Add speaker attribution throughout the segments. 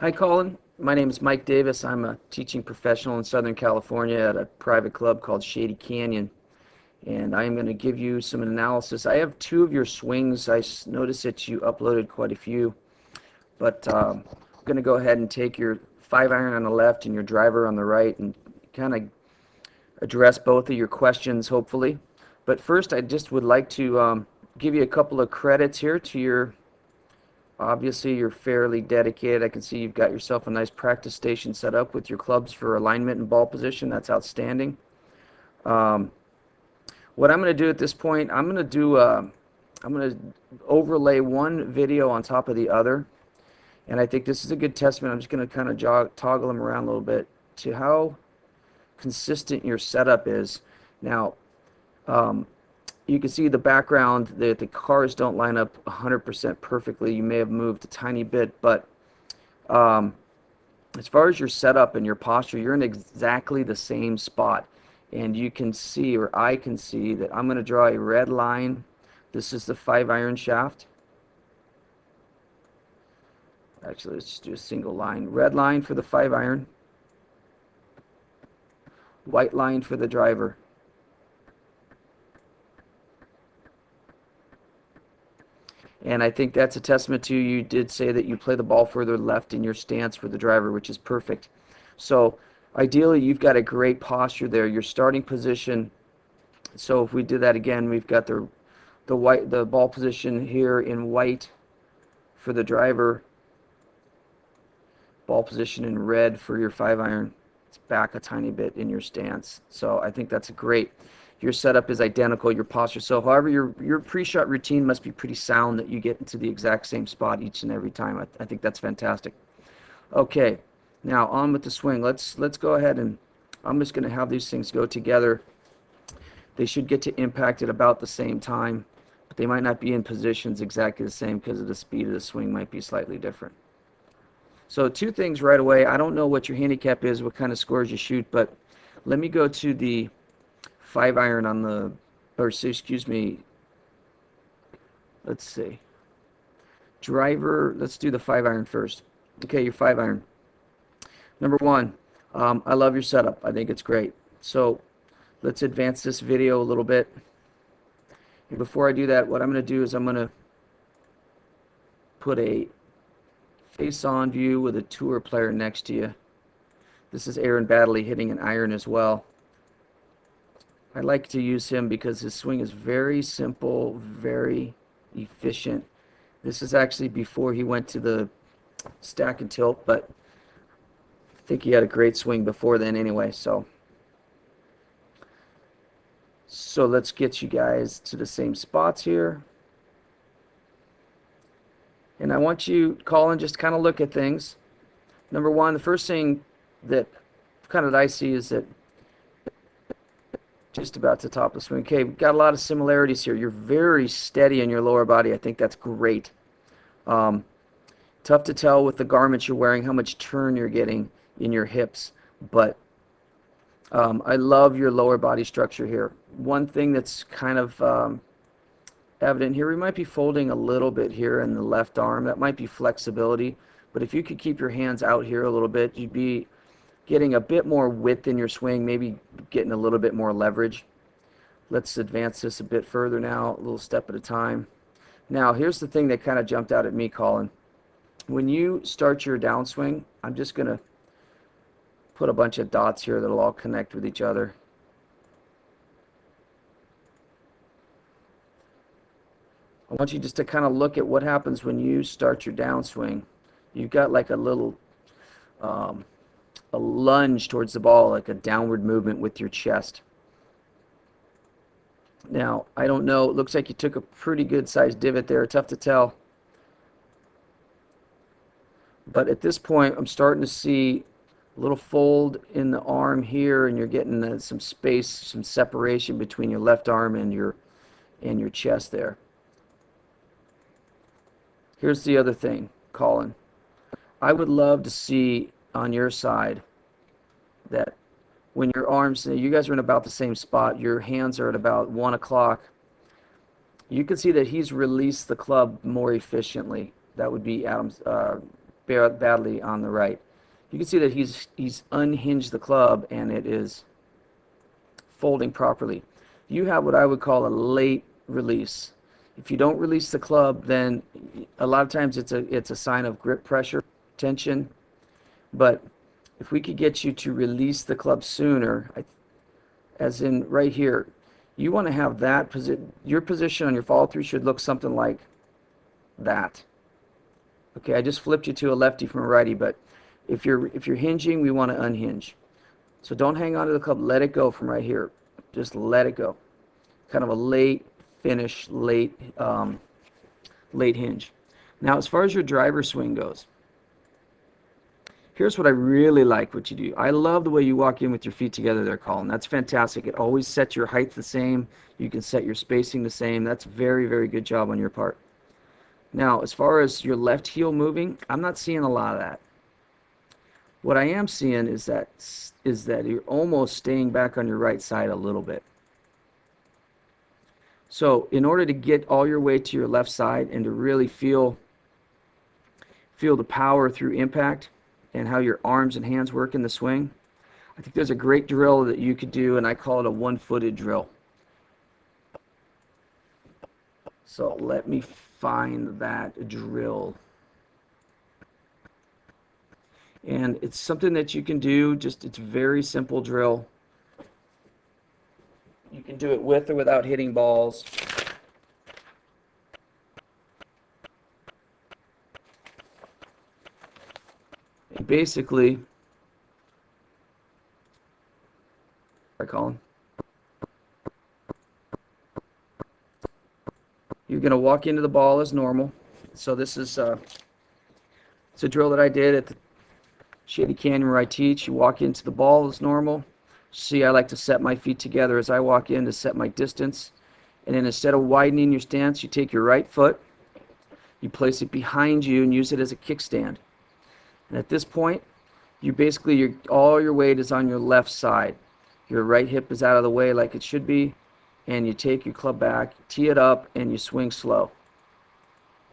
Speaker 1: Hi, Colin. My name is Mike Davis. I'm a teaching professional in Southern California at a private club called Shady Canyon, and I am going to give you some analysis. I have two of your swings. Noticed that you uploaded quite a few, but I'm going to go ahead and take your 5 iron on the left and your driver on the right and kind of address both of your questions, hopefully. But first, I just would like to give you a couple of credits here to your. Obviously, you're fairly dedicated. I can see you've got yourself a nice practice station set up with your clubs for alignment and ball position. That's outstanding. Um, what I'm going to do at this point, I'm going to overlay one video on top of the other, and I think this is a good testament. I'm just going to kind of toggle them around a little bit to how consistent your setup is. Now, um, you can see the background that the cars don't line up 100% perfectly. You may have moved a tiny bit, but um, as far as your setup and your posture, you're in exactly the same spot. And you can see, or I can see, that I'm going to draw a red line. This is the 5 iron shaft. Actually, let's just do a single line. Red line for the 5 iron, white line for the driver. And I think that's a testament to you. You did say that you play the ball further left in your stance for the driver, which is perfect. So ideally, you've got a great posture there. Your starting position. So if we do that again, we've got the ball position here in white for the driver. Ball position in red for your 5 iron. It's back a tiny bit in your stance. So I think that's great. Your setup is identical, your posture. So however, your pre-shot routine must be pretty sound that you get into the exact same spot each and every time. I think that's fantastic. Okay, now on with the swing. Let's go ahead, and I'm just going to have these things go together. They should get to impact at about the same time, but they might not be in positions exactly the same because of the speed of the swing might be slightly different. So two things right away. I don't know what your handicap is, what kind of scores you shoot, but let me go to the 5 iron on the, or excuse me, let's see. Driver, let's do the 5 iron first. Okay, your 5 iron. Number one, I love your setup. I think it's great. So let's advance this video a little bit. And before I do that, what I'm going to do is I'm going to put a face-on view with a tour player next to you. This is Aaron Baddeley hitting an iron as well. I like to use him because his swing is very simple, very efficient. This is actually before he went to the stack and tilt, but I think he had a great swing before then anyway. So let's get you guys to the same spots here. And I want you, Colin, just kind of look at things. Number one, the first thing that I see is that just about to top of the swing. Okay, we've got a lot of similarities here. You're very steady in your lower body. I think that's great. Tough to tell with the garments you're wearing how much turn you're getting in your hips, but I love your lower body structure here. One thing that's kind of evident here, we might be folding a little bit here in the left arm. That might be flexibility, but if you could keep your hands out here a little bit, you'd be getting a bit more width in your swing, maybe getting a little bit more leverage. Let's advance this a bit further now, a little step at a time. Now, here's the thing that kind of jumped out at me, Colin. When you start your downswing, I'm just going to put a bunch of dots here that'll all connect with each other. I want you just to kind of look at what happens when you start your downswing. You've got like a little a lunge towards the ball, like a downward movement with your chest. Now, I don't know, it looks like you took a pretty good sized divot there, tough to tell. But at this point, I'm starting to see a little fold in the arm here, and you're getting some space, some separation between your left arm and your chest there. Here's the other thing, Colin. I would love to see on your side that when your arms, you guys are in about the same spot, your hands are at about 1 o'clock, you can see that he's released the club more efficiently. That would be badly on the right. You can see that he's unhinged the club and it is folding properly. You have what I would call a late release. If you don't release the club, then a lot of times it's a sign of grip pressure, tension. But if we could get you to release the club sooner, as in right here, you want to have that position. Your position on your follow through should look something like that. Okay, I just flipped you to a lefty from a righty, but if you're hinging, we want to unhinge. So don't hang on to the club. Let it go from right here. Just let it go. Kind of a late finish, late hinge. Now, as far as your driver swing goes, here's what I really like what you do. I love the way you walk in with your feet together there, Colin. That's fantastic. It always sets your height the same. You can set your spacing the same. That's very, very good job on your part. Now, as far as your left heel moving, I'm not seeing a lot of that. What I am seeing is that you're almost staying back on your right side a little bit. So in order to get all your way to your left side and to really feel the power through impact and how your arms and hands work in the swing, I think there's a great drill that you could do, and I call it a one-footed drill. So let me find that drill. And it's something that you can do, it's a very simple drill. You can do it with or without hitting balls. And basically, Colin, you're going to walk into the ball as normal. So this is it's a drill that I did at the Shady Canyon where I teach. You walk into the ball as normal. See, I like to set my feet together as I walk in to set my distance. And then instead of widening your stance, you take your right foot, you place it behind you and use it as a kickstand. And at this point, you basically, all your weight is on your left side. Your right hip is out of the way like it should be. And you take your club back, tee it up, and you swing slow.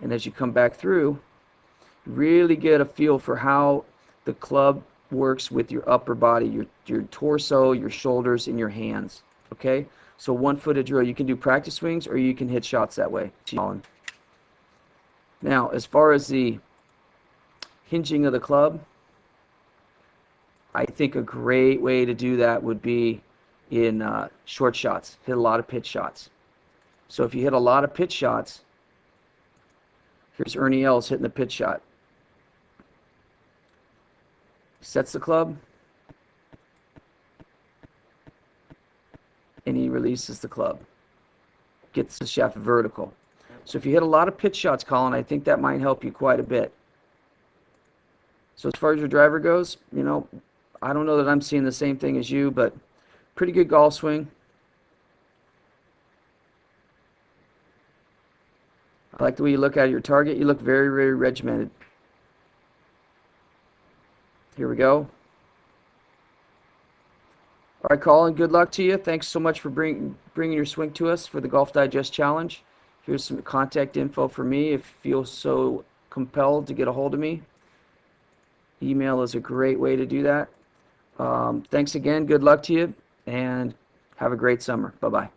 Speaker 1: And as you come back through, really get a feel for how the club works with your upper body, your torso, your shoulders, and your hands. Okay? So one-footed drill. You can do practice swings or you can hit shots that way. Now, as far as the hinging of the club, I think a great way to do that would be in short shots. Hit a lot of pitch shots. So if you hit a lot of pitch shots, here's Ernie Els hitting the pitch shot. Sets the club, and he releases the club. Gets the shaft vertical. So if you hit a lot of pitch shots, Colin, I think that might help you quite a bit. So as far as your driver goes, I don't know that I'm seeing the same thing as you, but pretty good golf swing. I like the way you look at your target. You look very, very regimented. Here we go. All right, Colin, good luck to you. Thanks so much for bringing your swing to us for the Golf Digest Challenge. Here's some contact info for me if you feel so compelled to get a hold of me. Email is a great way to do that. Thanks again. Good luck to you, and have a great summer. Bye-bye.